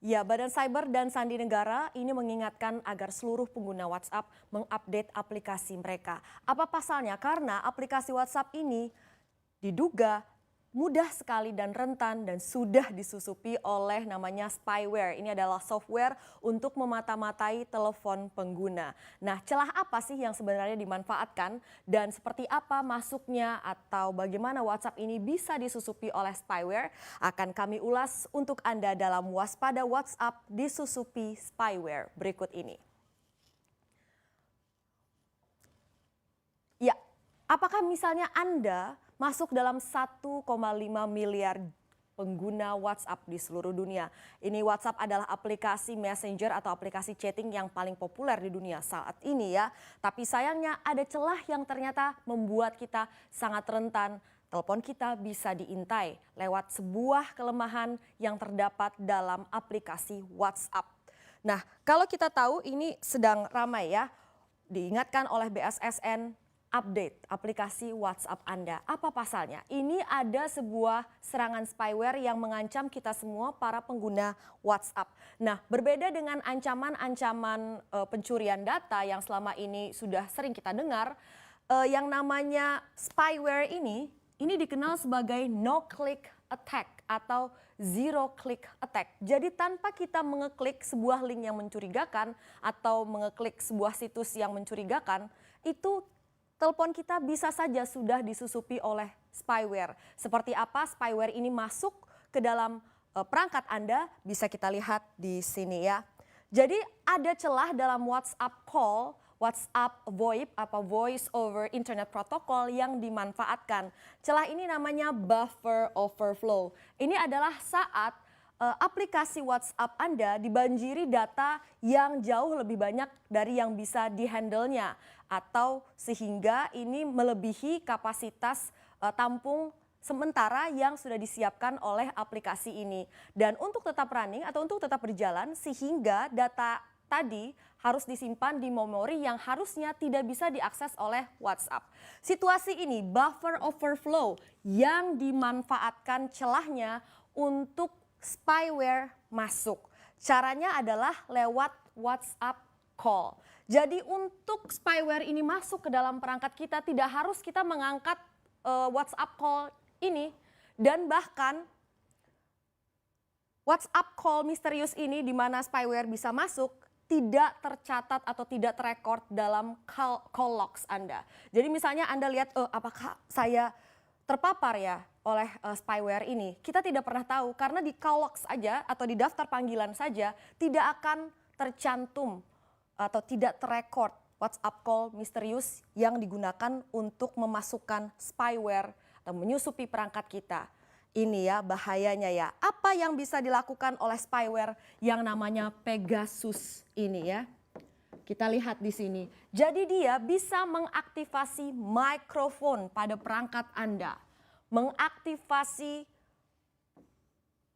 Ya, Badan Cyber dan Sandi Negara ini mengingatkan agar seluruh pengguna WhatsApp mengupdate aplikasi mereka. Apa pasalnya? Karena aplikasi WhatsApp ini diduga mudah sekali dan rentan dan sudah disusupi oleh namanya spyware. Ini adalah software untuk memata-matai telepon pengguna. Nah, celah apa sih yang sebenarnya dimanfaatkan dan seperti apa masuknya atau bagaimana WhatsApp ini bisa disusupi oleh spyware? Akan kami ulas untuk Anda dalam Waspada WhatsApp disusupi spyware berikut ini. Ya, apakah misalnya Anda masuk dalam 1,5 miliar pengguna WhatsApp di seluruh dunia? Ini WhatsApp adalah aplikasi messenger atau aplikasi chatting yang paling populer di dunia saat ini ya. Tapi sayangnya ada celah yang ternyata membuat kita sangat rentan. Telepon kita bisa diintai lewat sebuah kelemahan yang terdapat dalam aplikasi WhatsApp. Nah, kalau kita tahu ini sedang ramai ya, diingatkan oleh BSSN, update aplikasi WhatsApp Anda. Apa pasalnya? Ini ada sebuah serangan spyware yang mengancam kita semua para pengguna WhatsApp. Nah, berbeda dengan ancaman-ancaman pencurian data yang selama ini sudah sering kita dengar, yang namanya spyware ini dikenal sebagai no-click attack atau zero-click attack. Jadi tanpa kita mengeklik sebuah link yang mencurigakan atau mengeklik sebuah situs yang mencurigakan, itu telepon kita bisa saja sudah disusupi oleh spyware. Seperti apa spyware ini masuk ke dalam perangkat Anda bisa kita lihat di sini ya. Jadi ada celah dalam WhatsApp call, WhatsApp VoIP atau Voice over Internet Protocol yang dimanfaatkan. Celah ini namanya buffer overflow. Ini adalah saat aplikasi WhatsApp Anda dibanjiri data yang jauh lebih banyak dari yang bisa dihandle-nya atau sehingga ini melebihi kapasitas tampung sementara yang sudah disiapkan oleh aplikasi ini. Dan untuk tetap running atau untuk tetap berjalan sehingga data tadi harus disimpan di memori yang harusnya tidak bisa diakses oleh WhatsApp. Situasi ini buffer overflow yang dimanfaatkan celahnya untuk spyware masuk. Caranya adalah lewat WhatsApp call. Jadi untuk spyware ini masuk ke dalam perangkat kita tidak harus kita mengangkat WhatsApp call ini. Dan bahkan WhatsApp call misterius ini di mana spyware bisa masuk tidak tercatat atau tidak terekord dalam call logs Anda. Jadi misalnya Anda lihat, apakah saya terpapar ya oleh spyware ini? Kita tidak pernah tahu karena di call logs saja atau di daftar panggilan saja tidak akan tercantum atau tidak terekord WhatsApp call misterius yang digunakan untuk memasukkan spyware atau menyusupi perangkat kita. Ini ya bahayanya ya. Apa yang bisa dilakukan oleh spyware yang namanya Pegasus ini ya? Kita lihat di sini. Jadi dia bisa mengaktifasi mikrofon pada perangkat Anda, mengaktifasi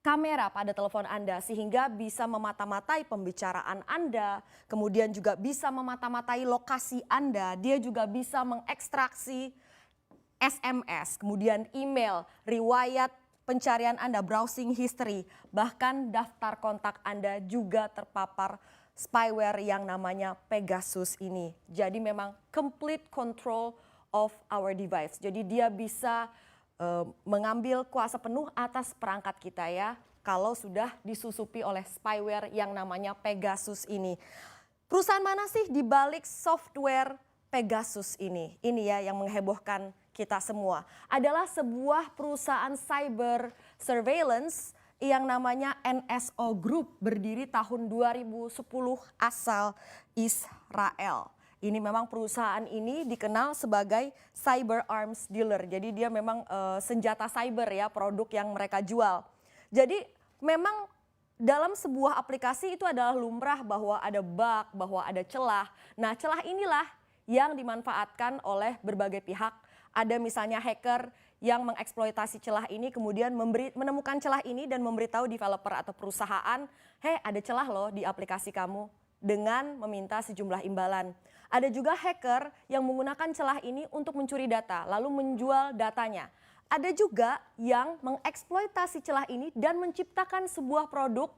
kamera pada telepon Anda sehingga bisa memata-matai pembicaraan Anda, kemudian juga bisa memata-matai lokasi Anda, dia juga bisa mengekstraksi SMS, kemudian email, riwayat pencarian Anda, browsing history, bahkan daftar kontak Anda juga terpapar spyware yang namanya Pegasus ini. Jadi memang complete control of our device. Jadi dia bisa mengambil kuasa penuh atas perangkat kita ya kalau sudah disusupi oleh spyware yang namanya Pegasus ini. Perusahaan mana sih di balik software Pegasus ini? Ini ya yang menghebohkan kita semua. Adalah sebuah perusahaan cyber surveillance yang namanya NSO Group, berdiri tahun 2010 asal Israel. Ini memang perusahaan ini dikenal sebagai cyber arms dealer. Jadi dia memang senjata cyber ya, produk yang mereka jual. Jadi memang dalam sebuah aplikasi itu adalah lumrah bahwa ada bug, bahwa ada celah. Nah, celah inilah yang dimanfaatkan oleh berbagai pihak. Ada misalnya hacker yang mengeksploitasi celah ini kemudian menemukan celah ini dan memberitahu developer atau perusahaan, "Hei, ada celah loh di aplikasi kamu," dengan meminta sejumlah imbalan. Ada juga hacker yang menggunakan celah ini untuk mencuri data, lalu menjual datanya. Ada juga yang mengeksploitasi celah ini dan menciptakan sebuah produk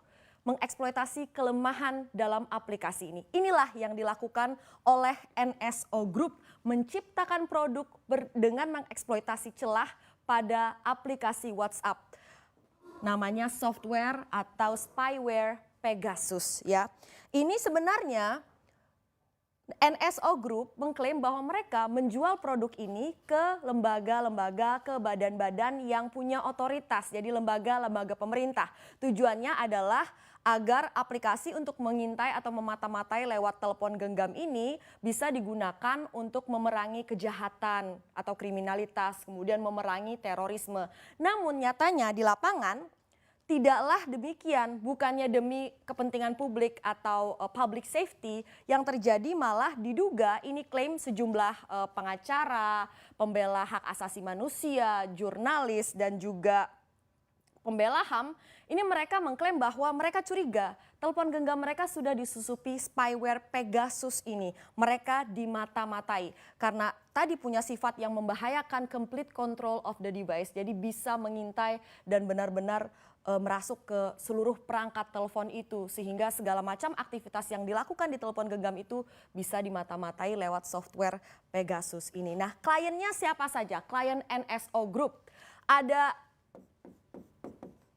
mengeksploitasi kelemahan dalam aplikasi ini. Inilah yang dilakukan oleh NSO Group, menciptakan produk dengan mengeksploitasi celah pada aplikasi WhatsApp. Namanya software atau spyware Pegasus ya. Ini sebenarnya NSO Group mengklaim bahwa mereka menjual produk ini ke lembaga-lembaga, ke badan-badan yang punya otoritas, jadi lembaga-lembaga pemerintah. Tujuannya adalah agar aplikasi untuk mengintai atau memata-matai lewat telepon genggam ini bisa digunakan untuk memerangi kejahatan atau kriminalitas, kemudian memerangi terorisme. Namun nyatanya di lapangan tidaklah demikian, bukannya demi kepentingan publik atau public safety, yang terjadi malah diduga ini klaim sejumlah pengacara, pembela hak asasi manusia, jurnalis, dan juga pembela HAM. Ini mereka mengklaim bahwa mereka curiga telepon genggam mereka sudah disusupi spyware Pegasus ini. Mereka dimata-matai karena tadi punya sifat yang membahayakan complete control of the device. Jadi bisa mengintai dan benar-benar merasuk ke seluruh perangkat telepon itu sehingga segala macam aktivitas yang dilakukan di telepon genggam itu bisa dimata-matai lewat software Pegasus ini. Nah, kliennya siapa saja? Klien NSO Group. Ada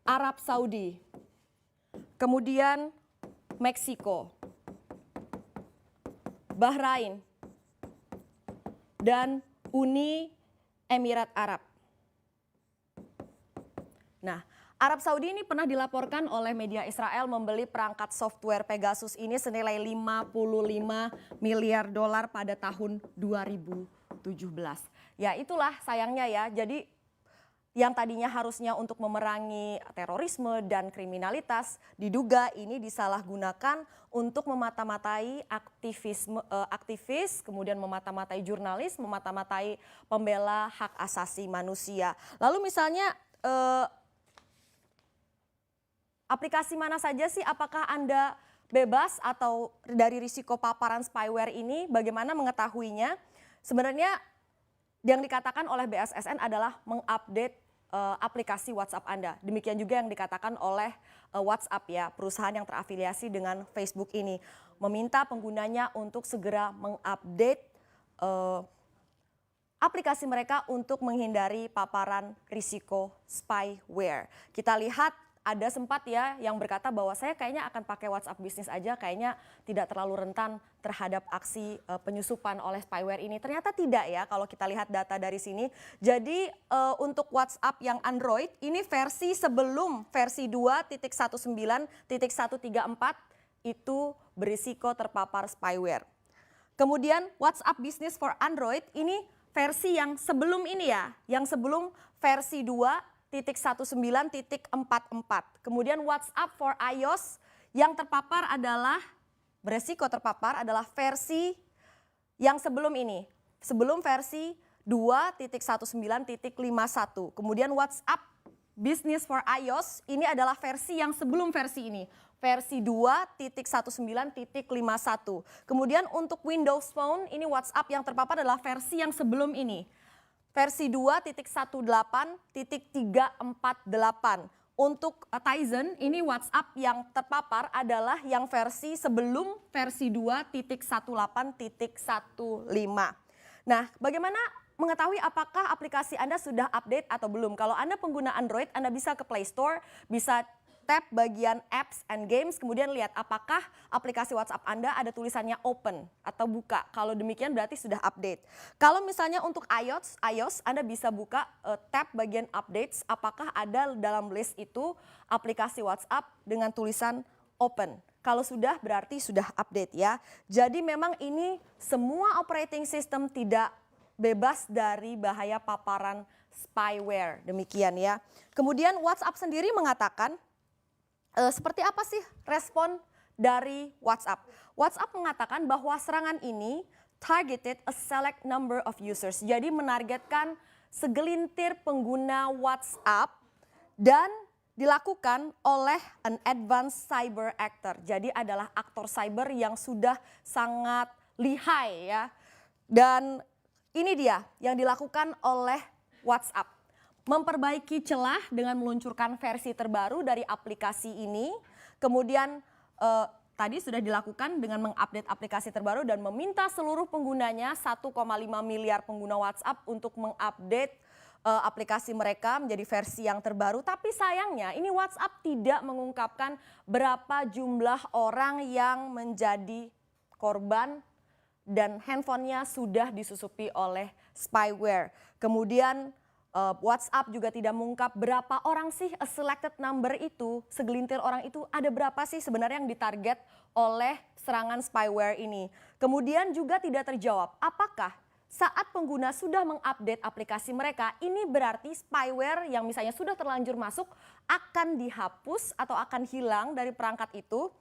Arab Saudi, kemudian Meksiko, Bahrain, dan Uni Emirat Arab. Nah, Arab Saudi ini pernah dilaporkan oleh media Israel membeli perangkat software Pegasus ini senilai 55 miliar dolar pada tahun 2017. Ya itulah sayangnya ya, jadi yang tadinya harusnya untuk memerangi terorisme dan kriminalitas diduga ini disalahgunakan untuk memata-matai aktivis, kemudian memata-matai jurnalis, memata-matai pembela hak asasi manusia. Lalu misalnya aplikasi mana saja sih, apakah Anda bebas atau dari risiko paparan spyware ini, bagaimana mengetahuinya? Sebenarnya yang dikatakan oleh BSSN adalah mengupdate aplikasi WhatsApp Anda. Demikian juga yang dikatakan oleh WhatsApp ya, perusahaan yang terafiliasi dengan Facebook ini. Meminta penggunanya untuk segera mengupdate aplikasi mereka untuk menghindari paparan risiko spyware. Kita lihat ada sempat ya yang berkata bahwa saya kayaknya akan pakai WhatsApp bisnis aja, kayaknya tidak terlalu rentan terhadap aksi penyusupan oleh spyware ini. Ternyata tidak ya kalau kita lihat data dari sini. Jadi untuk WhatsApp yang Android ini versi sebelum versi 2.19.134 itu berisiko terpapar spyware. Kemudian WhatsApp Business for Android ini versi yang sebelum ini ya, yang sebelum versi 2.19.44. Kemudian WhatsApp for iOS yang terpapar adalah, beresiko terpapar adalah versi yang sebelum ini. Sebelum versi 2.19.51. Kemudian WhatsApp Business for iOS ini adalah versi yang sebelum versi ini. Versi 2.19.51. Kemudian untuk Windows Phone ini WhatsApp yang terpapar adalah versi yang sebelum ini. Versi 2.18.348. Untuk Tizen ini WhatsApp yang terpapar adalah yang versi sebelum versi 2.18.15. Nah, bagaimana mengetahui apakah aplikasi Anda sudah update atau belum? Kalau Anda pengguna Android, Anda bisa ke Play Store, bisa tap bagian apps and games, kemudian lihat apakah aplikasi WhatsApp Anda ada tulisannya open atau buka. Kalau demikian berarti sudah update. Kalau misalnya untuk iOS Anda bisa buka tab bagian updates, apakah ada dalam list itu aplikasi WhatsApp dengan tulisan open. Kalau sudah berarti sudah update ya. Jadi memang ini semua operating system tidak bebas dari bahaya paparan spyware, demikian ya. Kemudian WhatsApp sendiri mengatakan, seperti apa sih respon dari WhatsApp? WhatsApp mengatakan bahwa serangan ini targeted a select number of users. Jadi menargetkan segelintir pengguna WhatsApp dan dilakukan oleh an advanced cyber actor. Jadi adalah aktor cyber yang sudah sangat lihai ya. Dan ini dia yang dilakukan oleh WhatsApp. Memperbaiki celah dengan meluncurkan versi terbaru dari aplikasi ini. Kemudian tadi sudah dilakukan dengan mengupdate aplikasi terbaru dan meminta seluruh penggunanya 1,5 miliar pengguna WhatsApp untuk mengupdate aplikasi mereka menjadi versi yang terbaru. Tapi sayangnya ini WhatsApp tidak mengungkapkan berapa jumlah orang yang menjadi korban dan handphonenya sudah disusupi oleh spyware. Kemudian WhatsApp juga tidak mengungkap berapa orang sih a selected number itu, segelintir orang itu ada berapa sih sebenarnya yang ditarget oleh serangan spyware ini. Kemudian juga tidak terjawab apakah saat pengguna sudah mengupdate aplikasi mereka, ini berarti spyware yang misalnya sudah terlanjur masuk akan dihapus atau akan hilang dari perangkat itu.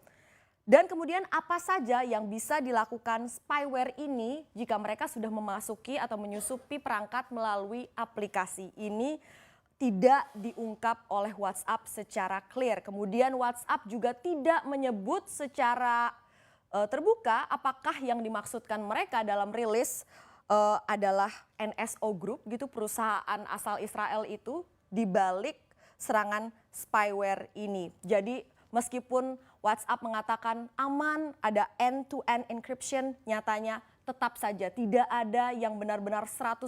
Dan kemudian apa saja yang bisa dilakukan spyware ini jika mereka sudah memasuki atau menyusupi perangkat melalui aplikasi ini tidak diungkap oleh WhatsApp secara clear. Kemudian WhatsApp juga tidak menyebut secara terbuka apakah yang dimaksudkan mereka dalam rilis adalah NSO Group gitu, perusahaan asal Israel itu di balik serangan spyware ini. Jadi meskipun WhatsApp mengatakan aman, ada end-to-end encryption, nyatanya tetap saja tidak ada yang benar-benar 100%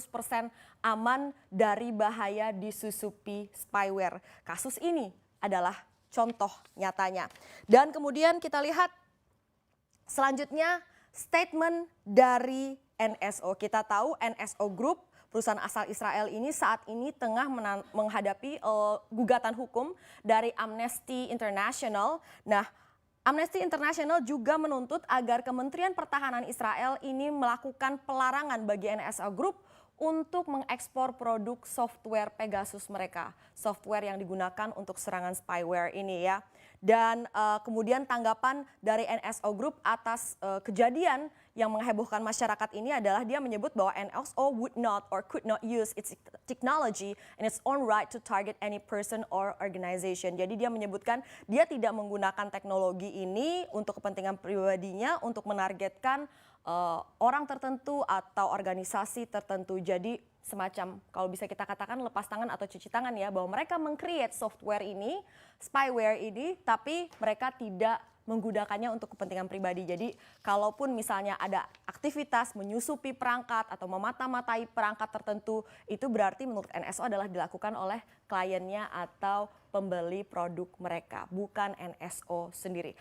aman dari bahaya disusupi spyware. Kasus ini adalah contoh nyatanya. Dan kemudian kita lihat selanjutnya statement dari NSO. Kita tahu NSO Group, perusahaan asal Israel ini saat ini tengah menghadapi gugatan hukum dari Amnesty International. Nah, Amnesty International juga menuntut agar Kementerian Pertahanan Israel ini melakukan pelarangan bagi NSO Group untuk mengekspor produk software Pegasus mereka. Software yang digunakan untuk serangan spyware ini ya. Dan kemudian tanggapan dari NSO Group atas kejadian yang menghebohkan masyarakat ini adalah dia menyebut bahwa NSO would not or could not use its technology in its own right to target any person or organization. Jadi dia menyebutkan dia tidak menggunakan teknologi ini untuk kepentingan pribadinya untuk menargetkan orang tertentu atau organisasi tertentu. Jadi semacam kalau bisa kita katakan lepas tangan atau cuci tangan ya, bahwa mereka meng-create software ini, spyware ini, tapi mereka tidak menggunakannya untuk kepentingan pribadi. Jadi kalaupun misalnya ada aktivitas menyusupi perangkat atau memata-matai perangkat tertentu, itu berarti menurut NSO adalah dilakukan oleh kliennya atau pembeli produk mereka, bukan NSO sendiri.